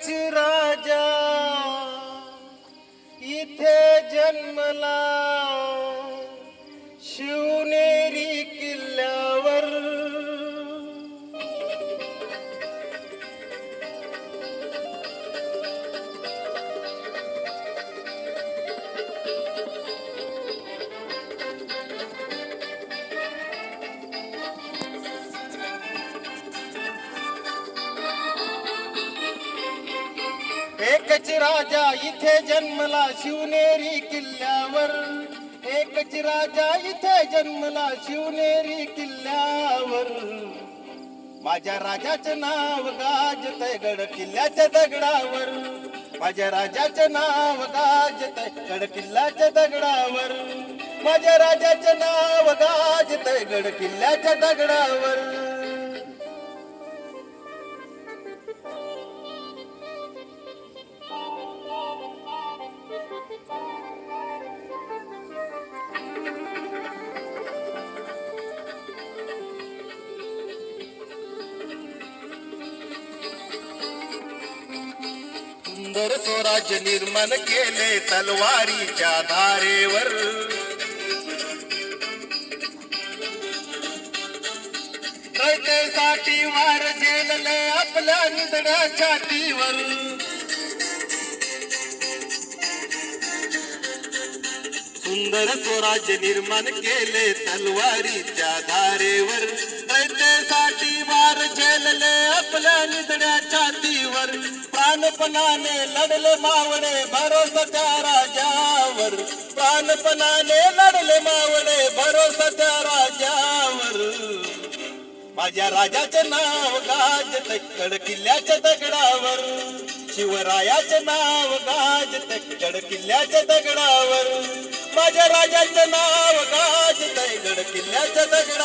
एकच राजा इथे जन्मला शिवनेरी किल्ल्यावर. एकच राजा इथे जन्मला शिवनेरी किल्ल्यावर. एकच राजा इथे जन्मला शिवनेरी किल्ल्यावर. माझ्या राजाचं नाव गाजतंय गड किल्ल्याच्या दगडावर. माझ्या राजाचं नाव गाजतंय गड किल्ल्याच्या दगडावर. माझ्या राजाचं नाव गाजतंय गड किल्ल्याच्या दगडावर. सुंदर स्वराज्य निर्माण केले तलवारीच्या धारेवर. रयतेसाठी वार झेलले आपल्या निधड्या छातीवर. सुंदर स्वराज्य निर्माण केले तलवारीच्या धारेवर. रयतेसाठी वार झेलले आपल्या निधड्या छातीवर. प्राणपणाने लढले मावळे भरोसा त्या राजावर. प्राणपणाने लढले मावळे भरोसा त्या राजावर. माझ्या राजाचे नाव गाजते गड किल्ल्याच्या दगडावर. शिवरायाचे नाव गाजते गड किल्ल्याच्या दगडावर. माझ्या राजाचे नाव गाजते गड किल्ल्याच्या दगडावर.